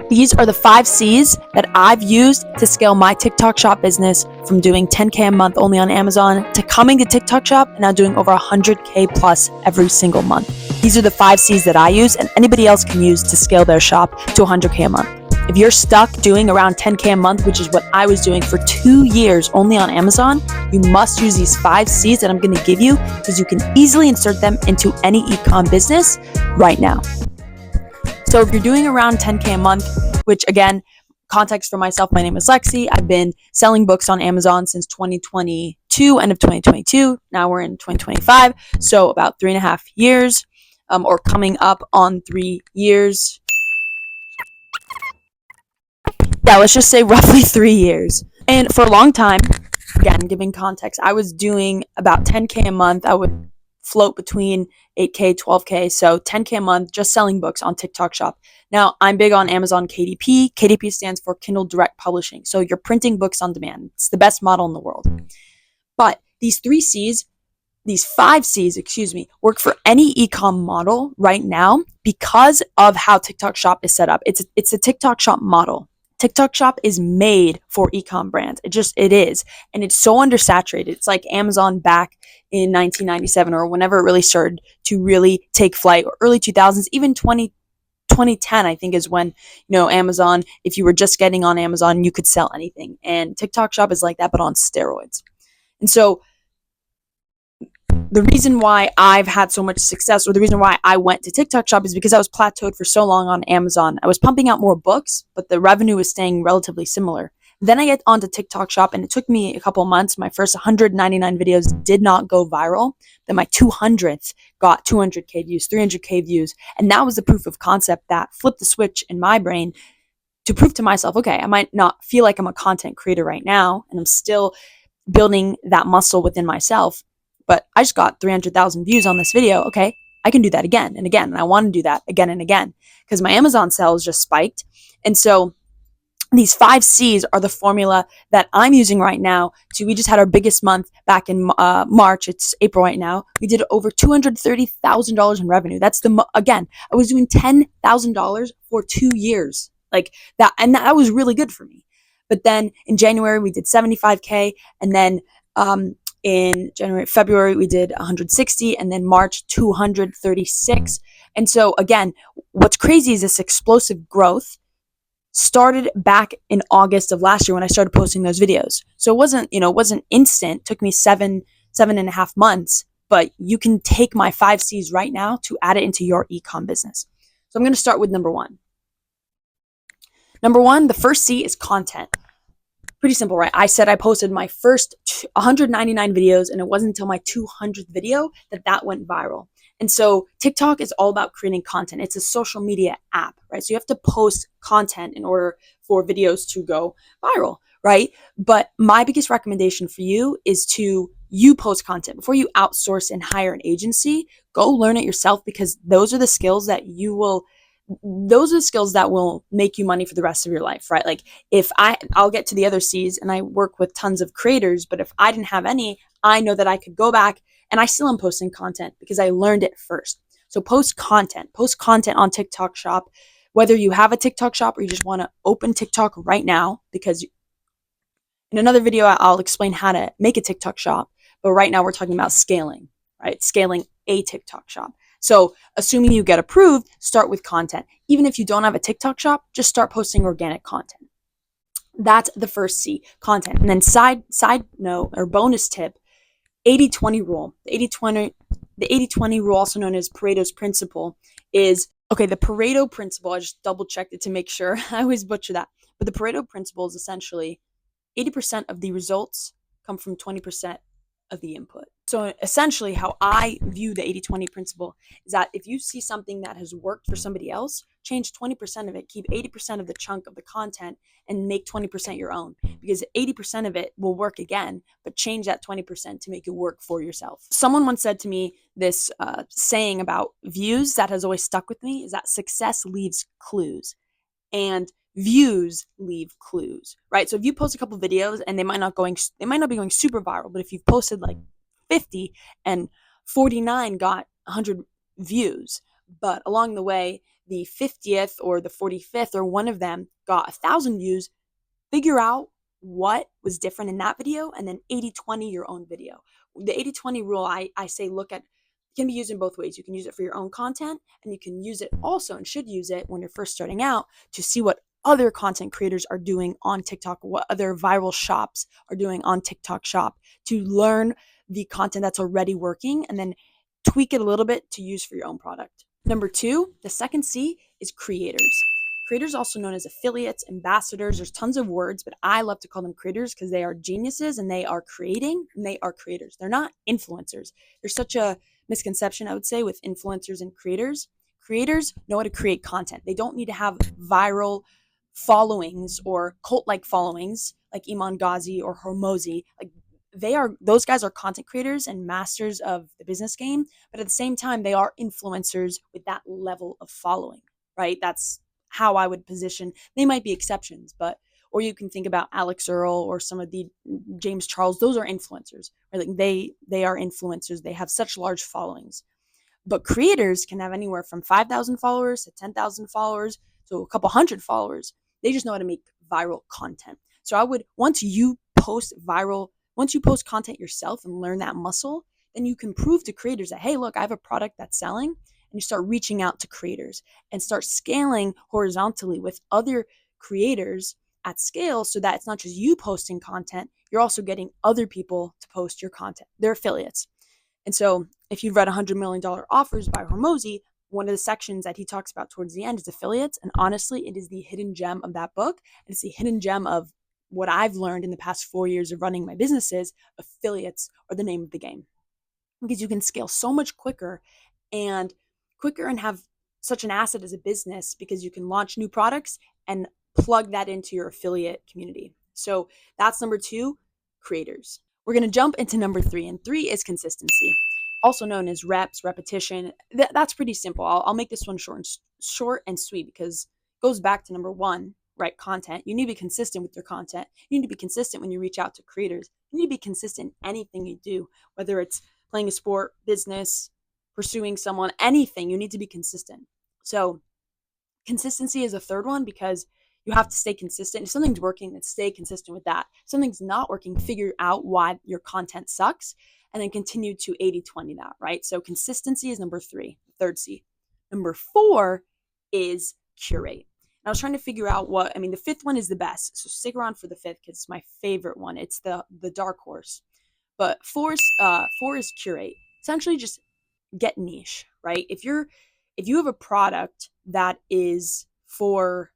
These are the 5 C's that I've used to scale my TikTok Shop business from doing 10K a month only on Amazon to coming to TikTok Shop and now doing over 100K plus every single month. These are the 5 C's that I use and anybody else can use to scale their shop to 100K a month. If you're stuck doing around 10K a month, which is what I was doing for 2 years only on Amazon, you must use these 5 C's that I'm going to give you because you can easily insert them into any e-com business right now. So if you're doing around 10K a month, which again, context for myself, my name is Lexi. I've been selling books on Amazon since 2022, end of 2022. Now we're in 2025. So about 3.5 years, or coming up on 3 years. Yeah, let's just say roughly 3 years. And for a long time, again, giving context, I was doing about 10K a month. I would float between 8K, 12K, so 10K a month just selling books on TikTok Shop. Now, I'm big on Amazon KDP. KDP stands for Kindle Direct Publishing. So you're printing books on demand. It's the best model in the world. But these 5 C's, work for any e-com model right now because of how TikTok Shop is set up. It's a TikTok Shop model. TikTok Shop is made for e-com brands. It is. And it's so undersaturated. It's like Amazon back in 1997 or whenever it really started to really take flight, or early 2000s, even 2010, I think, is when, Amazon, if you were just getting on Amazon, you could sell anything. And TikTok Shop is like that, but on steroids. And so the reason why I've had so much success, or the reason why I went to TikTok Shop, is because I was plateaued for so long on Amazon. I was pumping out more books, but the revenue was staying relatively similar. Then I get onto TikTok Shop, and it took me a couple months. My first 199 videos did not go viral. Then my 200th got 200K views, 300K views. And that was the proof of concept that flipped the switch in my brain to prove to myself, okay, I might not feel like I'm a content creator right now, and I'm still building that muscle within myself, but I just got 300,000 views on this video. Okay, I can do that again and again. And I want to do that again and again because my Amazon sales just spiked. And so these 5 C's are the formula that I'm using right now. We just had our biggest month back in March. It's April right now. We did over $230,000 in revenue. Again, I was doing $10,000 for 2 years like that. And that was really good for me. But then in January, we did 75K. And then, in February, we did 160, and then March, 236. And so again, what's crazy is this explosive growth started back in August of last year when I started posting those videos. So it wasn't instant. It took me 7.5 months, but you can take my 5 C's right now to add it into your e-com business. So I'm going to start with number 1. Number 1, the first C is content. Pretty simple, right? I said I posted my first 199 videos, and it wasn't until my 200th video that went viral. And so TikTok is all about creating content. It's a social media app, right? So you have to post content in order for videos to go viral, right? But my biggest recommendation for you is you post content before you outsource and hire an agency. Go learn it yourself, because those are the skills that will make you money for the rest of your life, right? Like I'll get to the other C's, and I work with tons of creators, but if I didn't have any, I know that I could go back, and I still am posting content because I learned it first. So post content on TikTok Shop, whether you have a TikTok Shop or you just want to open TikTok right now, because in another video, I'll explain how to make a TikTok Shop. But right now we're talking about scaling, right? Scaling a TikTok Shop. So assuming you get approved, start with content. Even if you don't have a TikTok Shop, just start posting organic content. That's the first C, content. And then side note or bonus tip, 80-20 rule. The 80-20 rule, also known as Pareto's principle, is, okay, the Pareto principle, I just double checked it to make sure. I always butcher that. But the Pareto principle is essentially 80% of the results come from 20% of the input. So essentially how I view the 80-20 principle is that if you see something that has worked for somebody else, change 20% of it, keep 80% of the chunk of the content, and make 20% your own, because 80% of it will work again, but change that 20% to make it work for yourself. Someone once said to me this saying about views that has always stuck with me, is that success leaves clues and views leave clues, right? So if you post a couple videos and they might not be going super viral, but if you've posted like 50 and 49 got 100 views, but along the way the 50th or the 45th or one of them got 1,000 views, figure out what was different in that video and then 80-20 your own video. The 80-20 rule, I say look at, can be used in both ways. You can use it for your own content, and you can use it also, and should use it when you're first starting out, to see what other content creators are doing on TikTok, what other viral shops are doing on TikTok Shop, to learn the content that's already working and then tweak it a little bit to use for your own product. Number 2, the second C, is creators. Creators, also known as affiliates, ambassadors, there's tons of words, but I love to call them creators because they are geniuses and they are creating and they are creators. They're not influencers. There's such a misconception, I would say, with influencers and creators. Creators know how to create content. They don't need to have viral followings or cult-like followings like Iman Ghazi or Hormozi. Like, those guys are content creators and masters of the business game, but at the same time, they are influencers with that level of following, right? That's how I would position. They might be exceptions, or you can think about Alex Earl or some of the James Charles. Those are influencers, right? Like they are influencers. They have such large followings. But creators can have anywhere from 5,000 followers to 10,000 followers to a couple hundred followers. They just know how to make viral content. So once you post content yourself and learn that muscle, then you can prove to creators that, hey, look, I have a product that's selling. And you start reaching out to creators and start scaling horizontally with other creators at scale, so that it's not just you posting content, you're also getting other people to post your content. They're affiliates. And so if you've read $100 million Offers by Hormozi, one of the sections that he talks about towards the end is affiliates. And honestly, it is the hidden gem of that book. And it's the hidden gem of what I've learned in the past 4 years of running my businesses. Affiliates are the name of the game, because you can scale so much quicker and have such an asset as a business, because you can launch new products and plug that into your affiliate community. So that's number 2, creators. We're going to jump into number 3, and 3 is consistency, also known as reps, repetition. That's pretty simple. I'll make this one short and sweet, because it goes back to number 1, right? Content. You need to be consistent with your content. You need to be consistent when you reach out to creators. You need to be consistent in anything you do, whether it's playing a sport, business, pursuing someone, anything. You need to be consistent. So consistency is a third one, because you have to stay consistent. If something's working, then stay consistent with that. If something's not working, figure out why your content sucks and then continue to 80-20 that, right? So consistency is number 3, third C. Number 4 is curate. And I was trying to figure out the fifth one is the best. So stick around for the fifth, because it's my favorite one. It's the dark horse. But 4 is curate. Essentially just get niche, right? If you have a product that is for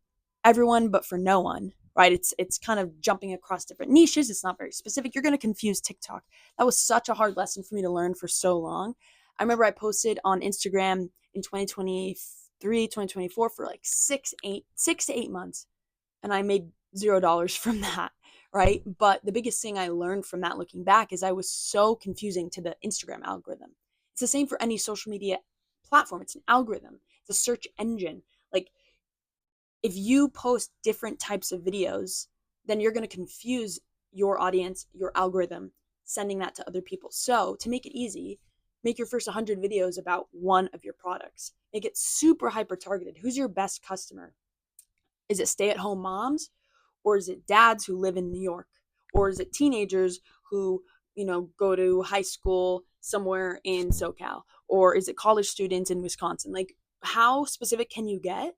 everyone but for no one, right? It's kind of jumping across different niches. It's not very specific. You're going to confuse TikTok. That was such a hard lesson for me to learn for so long. I remember I posted on Instagram in 2023, 2024 for like 6 to 8 months, and I made $0 from that, right? But the biggest thing I learned from that, looking back, is I was so confusing to the Instagram algorithm. It's the same for any social media platform. It's an algorithm. It's a search engine. Like, if you post different types of videos, then you're going to confuse your audience, your algorithm, sending that to other people. So to make it easy, make your first 100 videos about one of your products. Make it super hyper targeted. Who's your best customer? Is it stay-at-home moms, or is it dads who live in New York, or is it teenagers who, go to high school somewhere in SoCal, or is it college students in Wisconsin? Like, how specific can you get?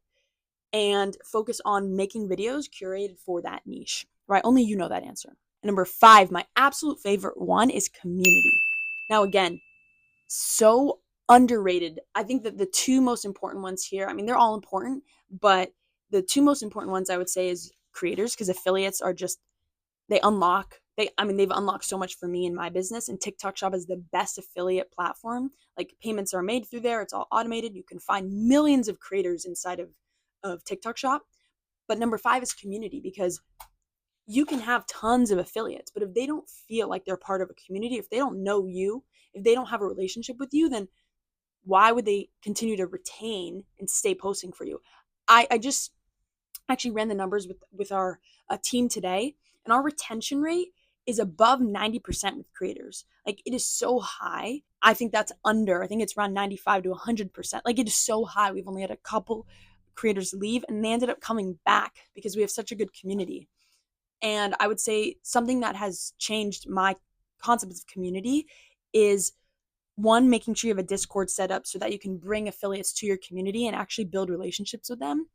And focus on making videos curated for that niche, right? Only you know that answer. And number 5, my absolute favorite one, is community. Now, again, so underrated. I think that the 2 most important ones here, they're all important, but the 2 most important ones I would say is creators, because affiliates are just, they've unlocked so much for me in my business, and TikTok Shop is the best affiliate platform. Like, payments are made through there. It's all automated. You can find millions of creators inside of TikTok Shop. But number 5 is community, because you can have tons of affiliates, but if they don't feel like they're part of a community, if they don't know you, if they don't have a relationship with you, then why would they continue to retain and stay posting for you? I just actually ran the numbers with our team today, and our retention rate is above 90% with creators. Like, it is so high. I think that's under. I think it's around 95 to 100%. Like, it is so high. We've only had a couple creators leave, and they ended up coming back because we have such a good community. And I would say something that has changed my concept of community is, one, making sure you have a Discord set up so that you can bring affiliates to your community and actually build relationships with them.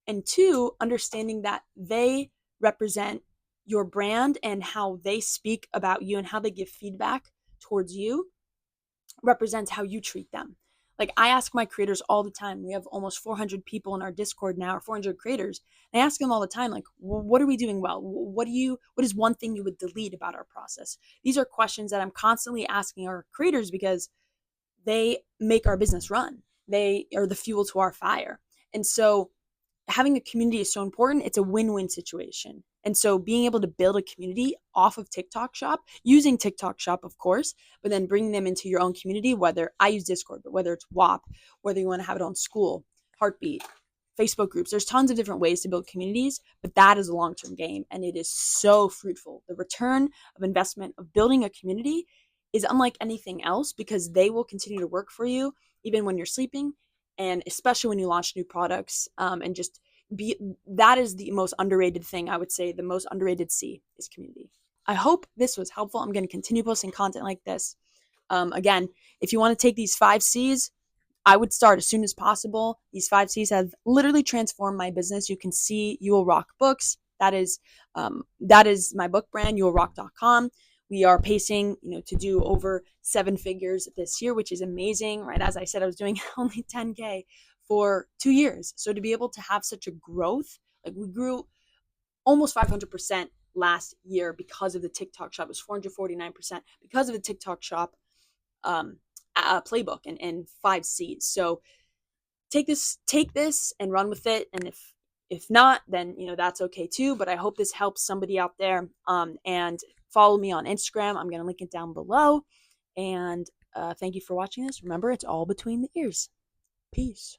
And two, understanding that they represent your brand, and how they speak about you and how they give feedback towards you represents how you treat them. Like, I ask my creators all the time. We have almost 400 people in our Discord now, or 400 creators. And I ask them all the time, like, what are we doing well? What is one thing you would delete about our process? These are questions that I'm constantly asking our creators because they make our business run. They are the fuel to our fire. And so having a community is so important. It's a win-win situation. And so being able to build a community off of TikTok Shop, using TikTok Shop, of course, but then bringing them into your own community, whether I use Discord, but whether it's WAP, whether you want to have it on School, Heartbeat, Facebook groups, there's tons of different ways to build communities, but that is a long-term game, and it is so fruitful. The return of investment of building a community is unlike anything else, because they will continue to work for you even when you're sleeping, and especially when you launch new products, and just be that is the most underrated thing. I would say the most underrated C is community. I hope this was helpful. I'm going to continue posting content like this. Again, if you want to take these 5 C's, I would start as soon as possible. These 5 C's have literally transformed my business. You can see You Will Rock Books. That is my book brand, youwillrock.com. We are pacing, to do over 7 figures this year, which is amazing, right? As I said, I was doing only 10K for 2 years. So to be able to have such a growth, like, we grew almost 500% last year because of the TikTok Shop. It was 449% because of the TikTok Shop playbook and 5 C's. So take this and run with it. And if not, then that's okay too. But I hope this helps somebody out there. And follow me on Instagram. I'm going to link it down below. And thank you for watching this. Remember, it's all between the ears. Peace.